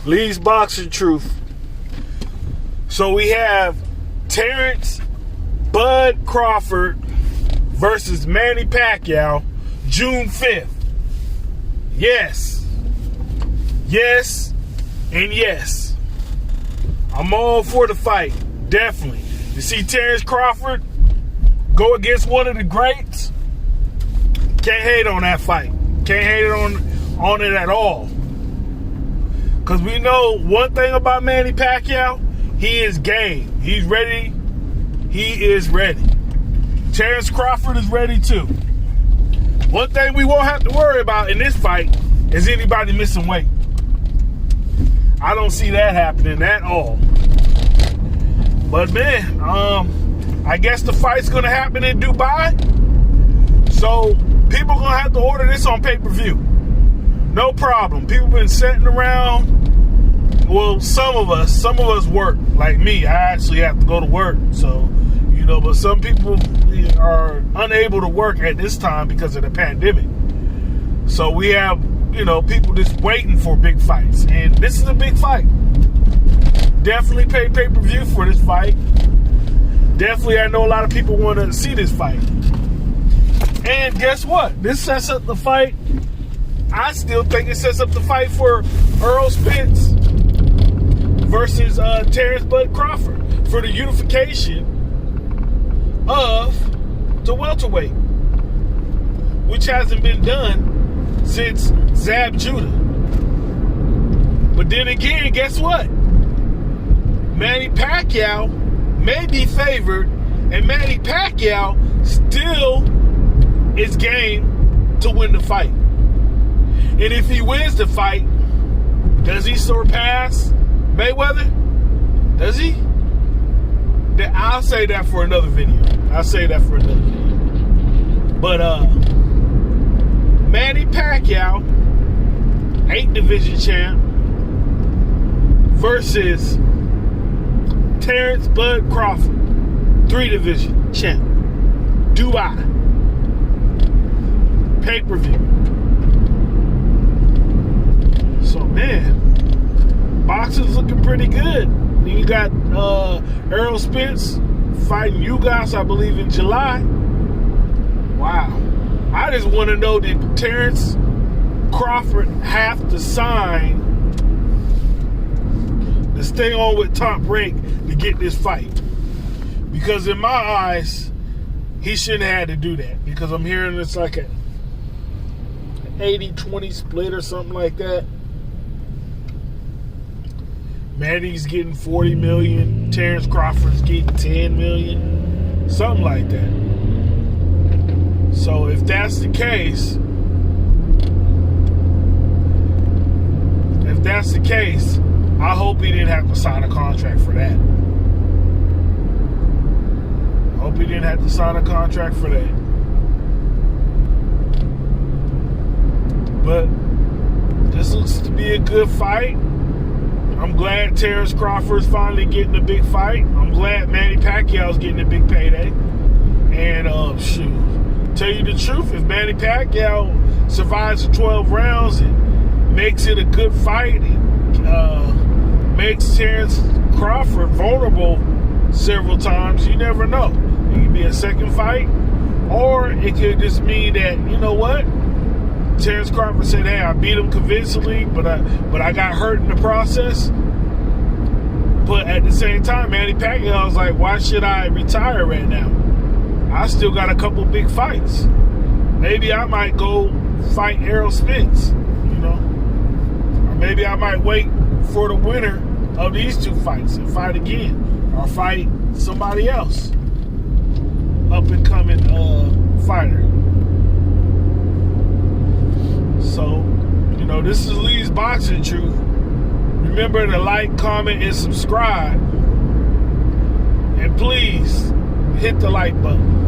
Lee's Boxing Truth. So we have Terrance Bud Crawford versus Manny Pacquiao, June 5th. Yes. Yes. And yes. I'm all for the fight. Definitely. You see Terrance Crawford go against one of the greats. Can't hate on that fight. Can't hate on it at all. Because we know one thing about Manny Pacquiao, he is game. He's ready. He is ready. Terrance Crawford is ready too. One thing we won't have to worry about in this fight is anybody missing weight. I don't see that happening at all. But man, I guess the fight's gonna happen in Dubai. So people gonna have to order this on pay-per-view. No problem. People been sitting around. Well, some of us work. Like me, I actually have to go to work. So, but some people are unable to work at this time because of the pandemic. So we have, people just waiting for big fights. And this is a big fight. Definitely pay pay-per-view for this fight. Definitely, I know a lot of people want to see this fight. And guess what? This sets up the fight. I still think it sets up the fight for Errol Spence versus Terrance Bud Crawford for the unification of the welterweight, which hasn't been done since Zab Judah. But then again, guess what? Manny Pacquiao may be favored, and Manny Pacquiao still is game to win the fight. And if he wins the fight, does he surpass Mayweather? Does he? I'll say that for another video. But Manny Pacquiao, 8 division champ, versus Terrance Bud Crawford, 3 division champ. Dubai. Pay-per-view. So man, boxing's looking pretty good. You got Errol Spence fighting you guys, I believe, in July. Wow. I just want to know, did Terrance Crawford have to sign to stay on with Top Rank to get this fight? Because in my eyes, he shouldn't have had to do that. Because I'm hearing it's like an 80-20 split or something like that. Manny's getting 40 million. Terrance Crawford's getting 10 million. Something like that. So if that's the case, I hope he didn't have to sign a contract for that. But this looks to be a good fight. I'm glad Terrance Crawford's finally getting a big fight. I'm glad Manny Pacquiao's getting a big payday. And tell you the truth, if Manny Pacquiao survives the 12 rounds and makes it a good fight, makes Terrance Crawford vulnerable several times, you never know. It could be a second fight, or it could just mean that, you know what? Terrance Crawford said, hey, I beat him convincingly, but I got hurt in the process. But at the same time, Manny Pacquiao was like, why should I retire right now? I still got a couple big fights. Maybe I might go fight Errol Spence, Or maybe I might wait for the winner of these 2 fights and fight again. Or fight somebody else. Up and coming fighter. So, this is Lee's Boxing Truth. Remember to like, comment, and subscribe. And please hit the like button.